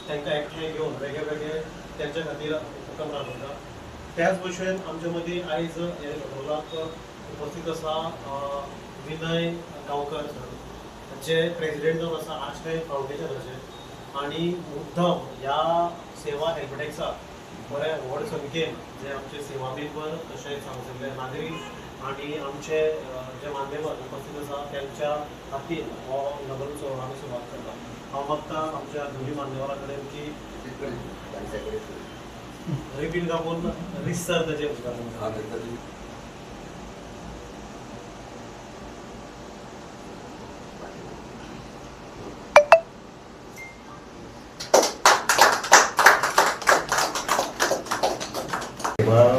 तांकां एकठांय घेवन वेगळे वेगळे त्यांच्या खातीर उपक्रम राबयता. त्याच भशेन आमचे मदीं आयज हे रोलाक उपस्थित आसा विनय गांवकर सर, जे प्रेसिडेंट जावन आसा आर्टस्टायल फावंडेशनाचे, आनी मुद्दम ह्या सेवा हेल्पडेस्काक बरें व्हड संख्येन जे आमचे सेवा मेंबर तशेंच हांगासरले नागरीक आनी आमचे जे मान्यवर उपस्थित आसा त्यांच्या खातीर हो नगरोत्सव आमी सुरवात करता. हांव मागता आमच्या दोनूय मान्यवरां कडेन की रिबीन कापून रिसर ताचें उद्घाटन.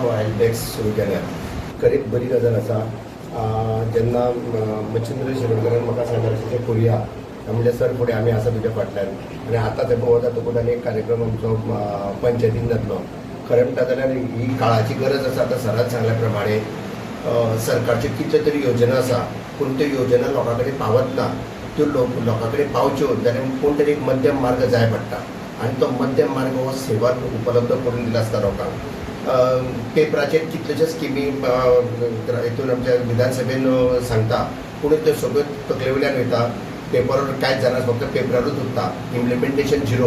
वायल्ड बॅग्स सुरू केल्या खरीच बरी गजाल आसा. जेन्ना मच्छिंद्र शिरोडकरान म्हाका सांगलें अशें करुया म्हणजे सर फुडें आमी आसा तुज्या फाटल्यान, आनी आतां तें हो जातकूच आनी एक कार्यक्रम आमचो पंचायतीन जातलो. खरें म्हणटा जाल्यार ही काळाची गरज आसा. आतां सरान सांगल्या प्रमाणे सरकारच्यो कितल्यो तरी योजना आसा, पूण त्यो योजना लोकां कडेन पावत ना. त्यो लोकां कडेन पावच्यो जाल्यार कोण तरी एक मध्यम मार्ग जाय पडटा, आनी तो मध्यम मार्ग हो सेवा उपलब्ध करून दिला आसता लोकांक. पेपराचेर कितल्योश्योच स्किमी हितून आमच्या विधानसभेन सांगता, पूण त्यो सगळ्यो तकले वयल्यान वयता. पेपरार कांयच जायना, फक्त पेपरारूच उरता. Implementation zero.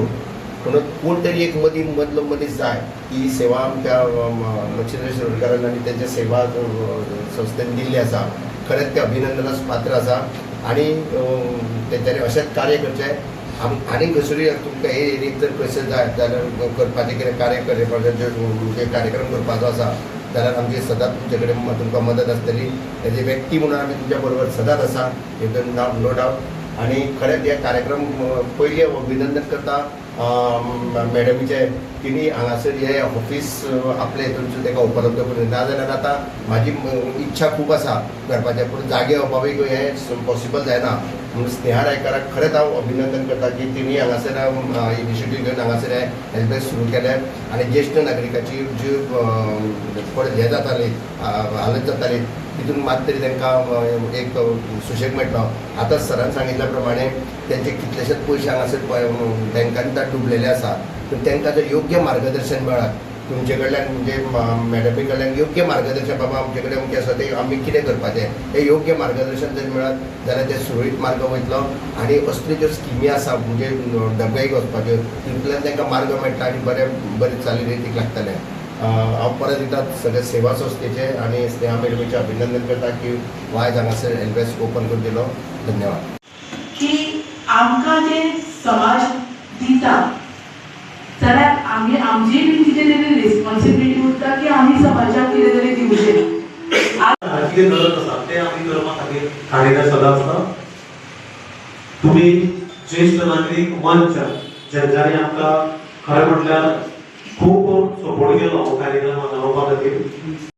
म्हणून कोण तरी एक मदलो मनीस जाय. ही सेवा आमच्या मच्छिंद्र शिरोडकरान आनी तेंच्या सेवा संस्थेन दिल्ली आसा. खरेंच ते अभिनंदनास पात्र आसा, आनी तेंच्यांनी अशेंच कार्य करचें. आनी खंयसरूय तुमकां हे एरियेक जर खंयसर जाय जाल्यार करपाचें कितें कार्य जे कार्यक्रम करपाचो आसा जाल्यार आमची सदांच तुमचे कडेन तुमकां मदत आसतली. एज ए व्यक्ती म्हणून आमी तुमच्या बरोबर सदांच आसा, हितून नो डावट. आनी खरेंच हे कार्यक्रम पयली अभिनंदन करता मॅडमीचे. तिणी हांगासर हे ऑफिस आपले हितून ताका उपलब्ध करून ना जाल्यार आतां म्हाजी इच्छा खूब आसा करपाचें, पूण जागे अभावीक हें पॉसिबल जायना. म्हणून स्नेहा रायकाराक खरेंच हांव अभिनंदन करता की तिणी हांगासर इनिशिएटीव घेवन हांगासर हे हेल्पडेस्क सुरू केले, आनी ज्येश्ठ नागरिकाची जी हें जाताली हालत जाताली तितून मात तरी तांकां एक सुशेग मेळटलो. आतां सरान सांगिल्ल्या प्रमाणे तेंचे कितलेशेच पयशे हांगासर बँकांनी डुबलेले आसा, पूण तांकां जर योग्य मार्गदर्शन मेळत तुमचे कडल्यान म्हणजे मॅडमी कडल्यान योग्य मार्गदर्शन, बाबा आमचे कडेन अमकें आसा तें आमी कितें करपाचें हें योग्य मार्गदर्शन जर मेळत जाल्यार ते सुरळीत मार्ग वयतलो. आनी असल्यो ज्यो स्किमी आसा म्हणजे डब्याक वचपाच्यो तितूंतल्यान तांकां मार्ग मेळटा आनी बरें चाली रितीक लागतलें. हांव परत एकदां सगळे सेवा संस्थेचे आनी स्नेहा मॅडमीचें अभिनंदन करता की आयज हांगासर हेल्पडेस्क ओपन करून दिलो. धन्यवाद. की आमकां जे समाज दिता जाल्यार आमी आमची बी कितें तरी रिस्पॉन्सिबिलिटी उरता की आमी समाजाक कितें तरी दिवचें. कितें गरज आसा तें आमी करपा खातीर कार्यरत सदांच आसता. तुमी ज्येश्ठ नागरीक मंच जेंच्यांनी आमकां खरें म्हटल्यार खूब सपोर्ट केलो कार्यक्रम राबोवपा खातीर.